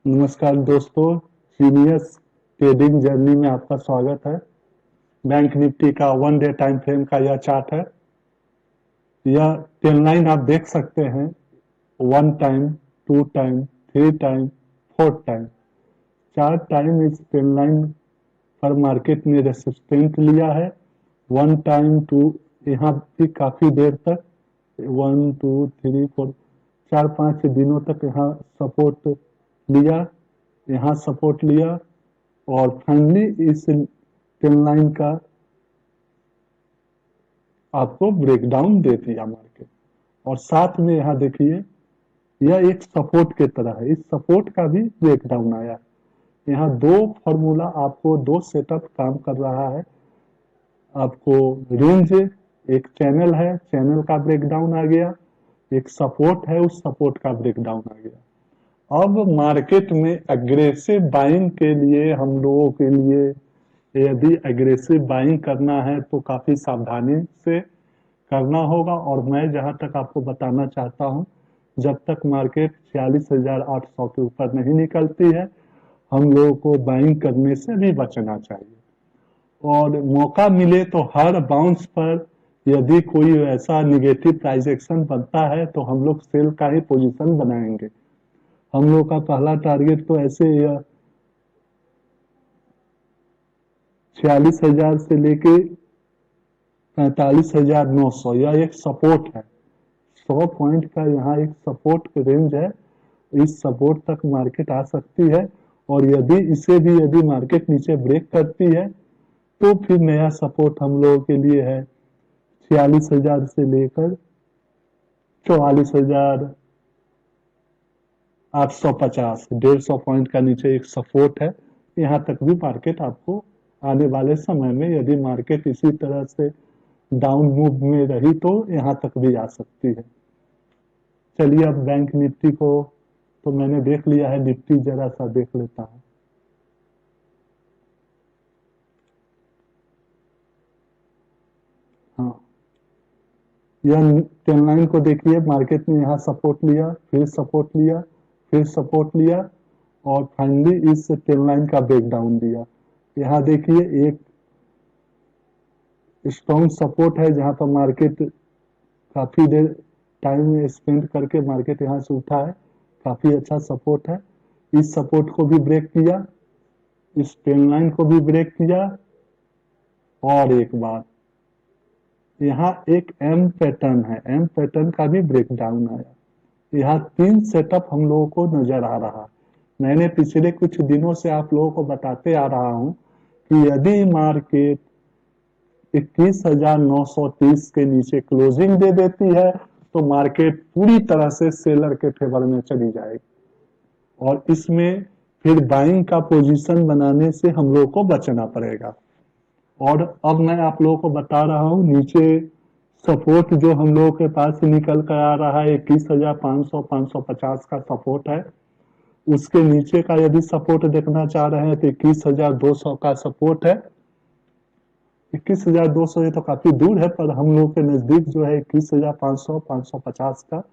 नमस्कार दोस्तों, genius trading journey में आपका स्वागत है। बैंक निफ्टी का 1 डे टाइम फ्रेम का यह चार्ट है। यह ट्रेंड लाइन आप देख सकते हैं। 1 time, 2 time, 3 time, 4 time, 4 time इस ट्रेंड लाइन पर मार्केट ने रेसिस्टेंट लिया है। 1 टाइम, 2, यहाँ भी काफी देर तक 1, 2, 3, 4, 4-5 दिनों तक यहाँ सपोर्ट लिया, यहाँ सपोर्ट लिया और फाइनली इस ट्रेंड लाइन का आपको ब्रेकडाउन दे दिया मार्केट। और साथ में यहाँ देखिए, यह एक सपोर्ट के तरह है, इस सपोर्ट का भी ब्रेकडाउन आया। यहाँ दो फॉर्मूला आपको, दो सेटअप काम कर रहा है। आपको रेंज, एक चैनल है, चैनल का ब्रेकडाउन आ गया, एक सपोर्ट है, उस सपोर्ट का ब्रेकडाउन आ गया। अब मार्केट में एग्रेसिव बाइंग के लिए, हम लोगों के लिए यदि एग्रेसिव बाइंग करना है तो काफी सावधानी से करना होगा। और मैं जहां तक आपको बताना चाहता हूं, जब तक मार्केट 46,800 के ऊपर नहीं निकलती है, हम लोगों को बाइंग करने से भी बचना चाहिए। और मौका मिले तो हर बाउंस पर यदि कोई ऐसा निगेटिव प्राइस एक्शन बनता है तो हम लोग सेल का ही पोजीशन बनाएंगे। हम लोग का पहला टारगेट तो ऐसे 46,000 से लेके 45,900, यह एक सपोर्ट है। 100 पॉइंट का यहाँ एक सपोर्ट रेंज है। इस सपोर्ट तक मार्केट आ सकती है और यदि इसे भी यदि मार्केट नीचे ब्रेक करती है तो फिर नया सपोर्ट हम लोगों के लिए है 46,000 से लेकर 44,850, 150 पॉइंट का नीचे एक सपोर्ट है। यहाँ तक भी मार्केट आपको आने वाले समय में, यदि मार्केट इसी तरह से डाउन मूव में रही तो यहाँ तक भी आ सकती है। चलिए अब बैंक निफ्टी को तो मैंने देख लिया है, निफ्टी जरा सा देख लेता हूँ। हाँ, यह ट्रेंड लाइन को देखिए, मार्केट ने यहाँ सपोर्ट लिया, फिर सपोर्ट लिया, फिर सपोर्ट लिया और फाइनली इस ट्रेंड लाइन का ब्रेकडाउन दिया। यहाँ देखिए एक स्ट्रॉन्ग सपोर्ट है जहां पर मार्केट काफी देर टाइम स्पेंड करके मार्केट यहाँ से उठा है। काफी अच्छा सपोर्ट है। इस सपोर्ट को भी ब्रेक किया, इस ट्रेंड लाइन को भी ब्रेक किया। और एक बात, यहाँ एक एम पैटर्न है, एम पैटर्न का भी ब्रेकडाउन आया। यहाँ 3 सेटअप हम लोगों को नजर आ रहा है। मैंने पिछले कुछ दिनों से आप लोगों को बताते आ रहा हूं कि यदि मार्केट 21,930 के नीचे क्लोजिंग दे देती है तो मार्केट पूरी तरह से सेलर के फेवर में चली जाएगी और इसमें फिर बाइंग का पोजीशन बनाने से हम लोग को बचना पड़ेगा। और अब मैं आप लोगों को बता रहा हूं, नीचे सपोर्ट जो हम लोगों के पास निकल कर आ रहा है 21,500, 550 का सपोर्ट है। उसके नीचे का यदि सपोर्ट देखना चाह रहे हैं तो 21,200 का सपोर्ट है। 21,200 ये तो काफी दूर है, पर हम लोग के नजदीक जो है 21,500, 550 का,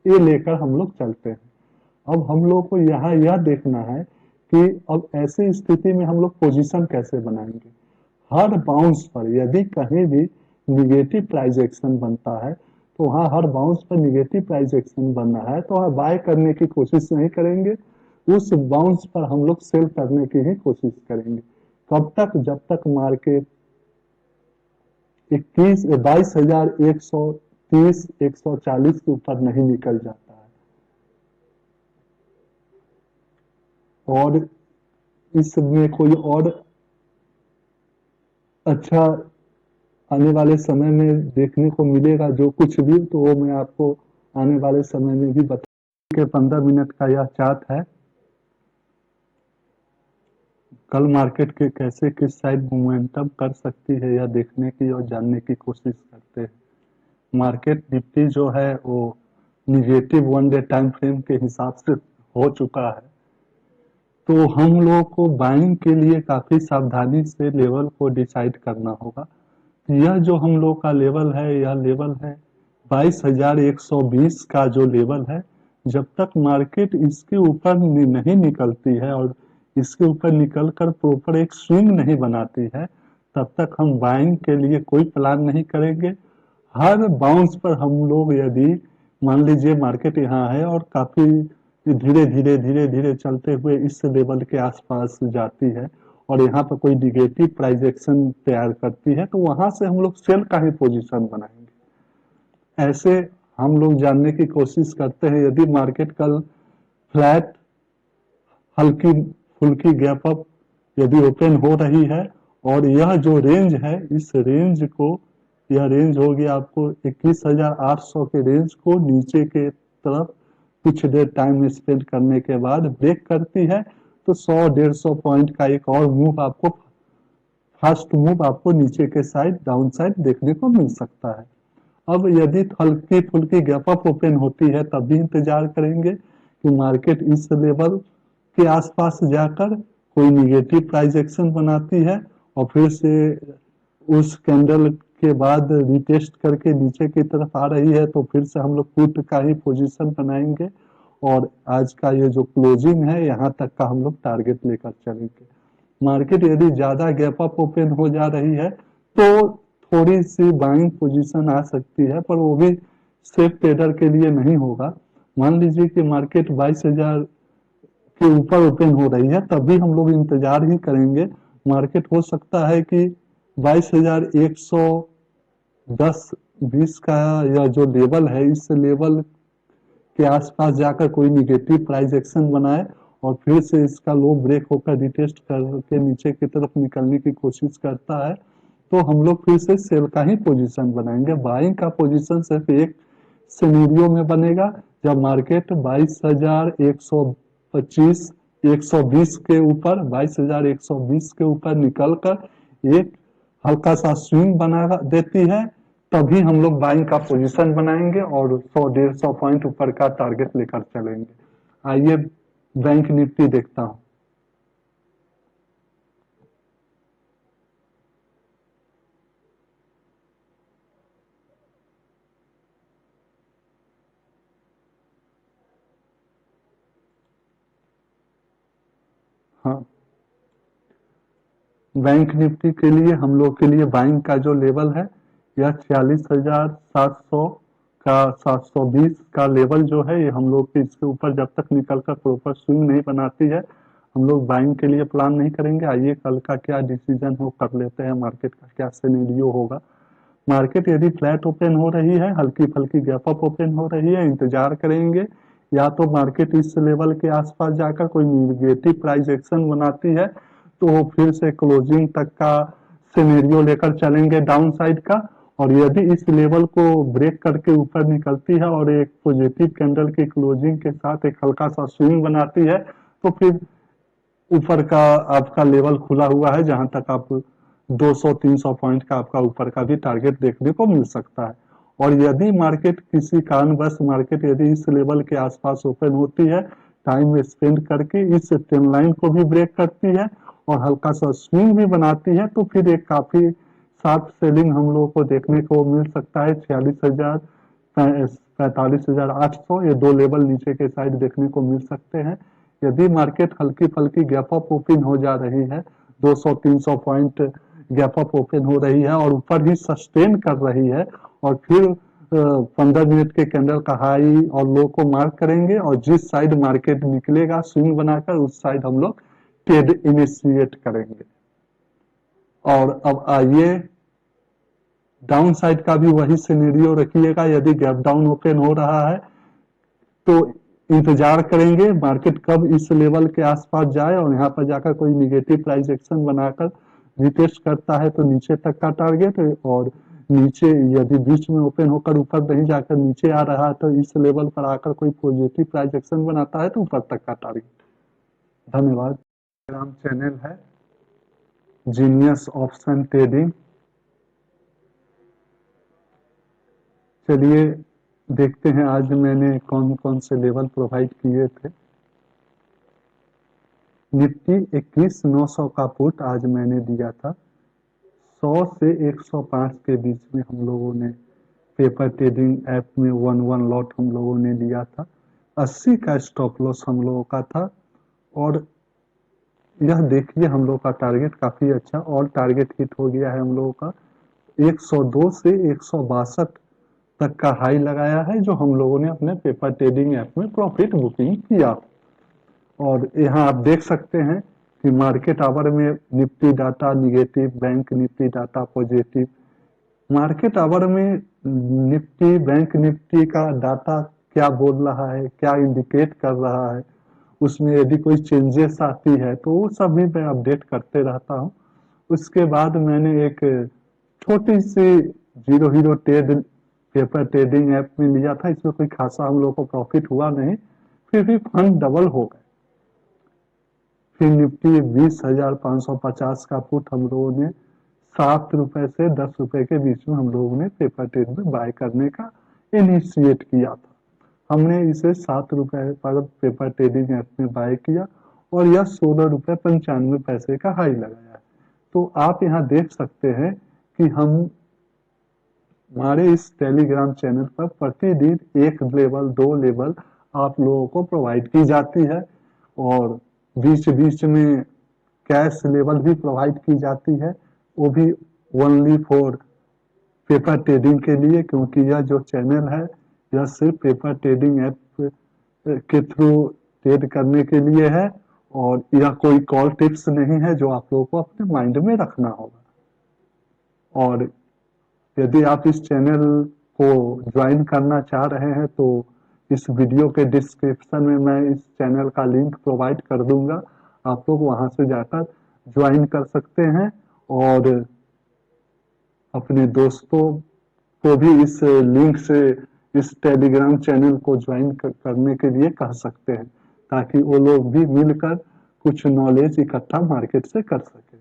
ये लेकर हम लोग चलते हैं। अब हम लोग को यहाँ यह देखना है कि अब ऐसी स्थिति में हम लोग पोजीशन कैसे बनाएंगे। हर बाउंस पर यदि कहीं भी निगेटिव प्राइस एक्शन बनता है तो वहां हर बाउंस पर निगेटिव प्राइस एक्शन बन रहा है तो वहां बाय करने की कोशिश नहीं करेंगे, उस बाउंस पर हम लोग सेल करने की ही कोशिश करेंगे। कब तक? जब तक मार्केट 22,130, 140 के ऊपर नहीं निकल जाता है। और इसमें कोई और अच्छा आने वाले समय में देखने को मिलेगा जो कुछ भी, तो वो मैं आपको आने वाले समय में भी बता के 15 मिनट का यह चार्ट है। कल मार्केट के कैसे किस साइड मोमेंटम कर सकती है यह देखने की और जानने की कोशिश करते हैं। मार्केट निफ्टी जो है वो निगेटिव 1 डे टाइम फ्रेम के हिसाब से हो चुका है, तो हम लोग को बाइंग के लिए काफी सावधानी से लेवल को डिसाइड करना होगा। यह जो हम लोग का लेवल है, यह लेवल है 22,120 का जो लेवल है, जब तक मार्केट इसके ऊपर नहीं निकलती है और इसके ऊपर निकल कर प्रॉपर एक स्विंग नहीं बनाती है, तब तक हम बाइंग के लिए कोई प्लान नहीं करेंगे। हर बाउंस पर हम लोग यदि मान लीजिए मार्केट यहाँ है और काफी धीरे धीरे धीरे धीरे चलते हुए इस लेवल के आसपास जाती है और यहाँ पर कोई निगेटिव प्राइस एक्शन तैयार करती है, तो वहां से हम लोग सेल का ही पोजीशन बनाएंगे। ऐसे हम लोग जानने की कोशिश करते हैं, यदि मार्केट कल फ्लैट हल्की फुल्की गैप अप यदि ओपन हो रही है और यह जो रेंज है, इस रेंज को, यह रेंज होगी आपको 21,800 के रेंज को नीचे के तरफ कुछ देर टाइम स्पेंड करने के बाद ब्रेक करती है, तो 100-150 पॉइंट का एक और मूव आपको, फास्ट मूव आपको नीचे के साइड डाउन साइड देखने को मिल सकता है। अब यदि हल्की फुल्की गैप अप ओपन होती है तब भी इंतजार करेंगे कि मार्केट इस लेवल के आसपास जाकर कोई निगेटिव प्राइस एक्शन बनाती है और फिर से उस कैंडल के बाद रिटेस्ट करके नीचे की तरफ आ रही है, तो फिर से हम लोग पुट का ही पोजीशन बनाएंगे और आज का ये जो क्लोजिंग है यहाँ तक का हम लोग टारगेट लेकर चलेंगे। मार्केट यदि ज्यादा गैप अप ओपन हो जा रही है तो थोड़ी सी बाइंग पोजीशन आ सकती है, पर वो भी सेफ ट्रेडर के लिए नहीं होगा। मान लीजिए कि मार्केट 22,000 के ऊपर ओपन हो रही है, तभी हम लोग इंतजार ही करेंगे। मार्केट हो सकता है कि 22,110-20 का यह जो लेवल है, इस लेवल के आसपास जाकर कोई निगेटिव प्राइस एक्शन बनाए और फिर से इसका लो ब्रेक होकर रिटेस्ट करके नीचे की तरफ निकलने की कोशिश करता है, तो हम लोग फिर से सेल का ही पोजीशन बनाएंगे। बाइंग का पोजीशन सिर्फ एक सिनेरियो में बनेगा, जब मार्केट 22,125 120 के ऊपर 22,120 के ऊपर निकलकर एक हल्का सा स्विंग बना देती है, तभी हम लोग बाइंग का पोजीशन बनाएंगे और 100-150 पॉइंट ऊपर का टारगेट लेकर चलेंगे। आइए बैंक निफ्टी देखता हूं। हाँ, बैंक निफ्टी के लिए हम लोग के लिए बाइंग का जो लेवल है, यह 46,700 का 720 का लेवल जो है, ये हम लोग के इसके ऊपर जब तक निकलकर प्रॉपर स्विंग नहीं बनाती है, हम लोग बाइंग के लिए प्लान नहीं करेंगे। आइए कल का क्या डिसीजन हो कर लेते हैं, मार्केट का क्या सिनेरियो होगा। मार्केट यदि फ्लैट ओपन हो रही है, हल्की फल्की गैप अप ओपन हो रही है, इंतजार करेंगे या तो मार्केट इस लेवल के आसपास जाकर कोई निगेटिव प्राइस एक्शन बनाती है, तो फिर से क्लोजिंग तक का सिनेरियो लेकर चलेंगे डाउन साइड का, और यदि इस लेवल को ब्रेक करके ऊपर निकलती है और एक पॉजिटिव कैंडल की क्लोजिंग के साथ एक हल्का सा स्विंग बनाती है, तो फिर ऊपर का आपका लेवल खुला हुआ है, जहां तक आप 200-300 पॉइंट का आपका ऊपर का भी टारगेट देखने को मिल सकता है। और यदि मार्केट किसी कारणवश मार्केट यदि इस लेवल के आसपास ओपन होती है, टाइम स्पेंड करके इस ट्रेंड लाइन को भी ब्रेक करती है और हल्का सा स्विंग भी बनाती है, तो फिर एक काफी शार्प सेलिंग हम लोगों को देखने को मिल सकता है। 46,000 45,800 ये दो लेवल नीचे के साइड देखने को मिल सकते हैं। यदि मार्केट हल्की फल्की गैप अप ओपन हो जा रही है, 200-300 पॉइंट गैप अप ओपन हो रही है और ऊपर ही सस्टेन कर रही है और फिर 15 मिनट के कैंडल का हाई और लो को मार्क करेंगे और जिस साइड मार्केट निकलेगा स्विंग बनाकर, उस साइड हम लोग ट्रेड इनिशिएट करेंगे। और अब आइए डाउन साइड का भी वही सिनेरियो रखिएगा। यदि गैप डाउन ओपन हो रहा है तो इंतजार करेंगे मार्केट कब इस लेवल के आसपास जाए और यहाँ पर जाकर कोई निगेटिव प्राइस एक्शन बनाकर रिटेस्ट करता है तो नीचे तक का टारगेट, और नीचे यदि बीच में ओपन होकर ऊपर नहीं जाकर नीचे आ रहा है तो इस लेवल पर आकर कोई पॉजिटिव प्राइस एक्शन बनाता है तो ऊपर तक का टारगेट। धन्यवाद। टेलीग्राम चैनल है जीनियस ऑप्शन ट्रेडिंग। चलिए देखते हैं आज मैंने कौन कौन से लेवल प्रोवाइड किए थे। निफ्टी 21,900 का पुट आज मैंने दिया था। 100 से 105 के बीच में हम लोगों ने पेपर ट्रेडिंग ऐप में 1 लॉट हम लोगों ने लिया था। 80 का स्टॉप लॉस हम लोगों का था। और यह देखिए हम लोग का टारगेट काफी अच्छा और टारगेट हिट हो गया है हम लोगों का। 102 से 162 तक का हाई लगाया है, जो हम लोगों ने अपने पेपर ट्रेडिंग ऐप में प्रॉफिट बुकिंग किया। और यहाँ आप देख सकते हैं कि मार्केट आवर में Nifty data negative, bank Nifty data positive. Market hour में निफ्टी, बैंक निफ्टी का डाटा क्या बोल रहा है, क्या इंडिकेट कर रहा है, उसमें यदि कोई चेंजेस आती है तो वो सब भी मैं अपडेट करते रहता हूँ। उसके बाद मैंने एक छोटी सी zero hero trade paper trading app में लिया था। इसमें कोई खासा हम लोग को प्रॉफिट हुआ नहीं, फिर भी फंड डबल हो गए। फिर निफ्टी 20,550 का पुट हम लोगों ने 7 रुपए से 10 रुपए के बीच में हम लोगों ने पेपर ट्रेड में बाय करने का इनिशिएट किया था। हमने इसे 7 रुपए पर पेपर ट्रेडिंग ऐप में बाय किया और यह 16 रुपए 95 पैसे का हाई लगाया। तो आप यहाँ देख सकते हैं कि हम हमारे इस टेलीग्राम चैनल पर प्रतिदिन एक लेवल, दो लेवल आप लोगों को प्रोवाइड की जाती है। और बीच बीच में कैश लेवल भी प्रोवाइड की जाती है, वो भी ओनली फॉर पेपर ट्रेडिंग के लिए, क्योंकि यह जो चैनल है यह सिर्फ पेपर ट्रेडिंग ऐप के थ्रू ट्रेड करने के लिए है। और यह कोई कॉल टिप्स नहीं है जो आप लोगों को अपने माइंड में रखना होगा। और यदि आप इस चैनल को ज्वाइन करना चाह रहे हैं तो इस वीडियो के डिस्क्रिप्शन में मैं इस चैनल का लिंक प्रोवाइड कर दूंगा। आप लोग वहां से जाकर ज्वाइन कर सकते हैं और अपने दोस्तों को भी इस लिंक से इस टेलीग्राम चैनल को ज्वाइन करने के लिए कह सकते हैं, ताकि वो लोग भी मिलकर कुछ नॉलेज इकट्ठा मार्केट से कर सके।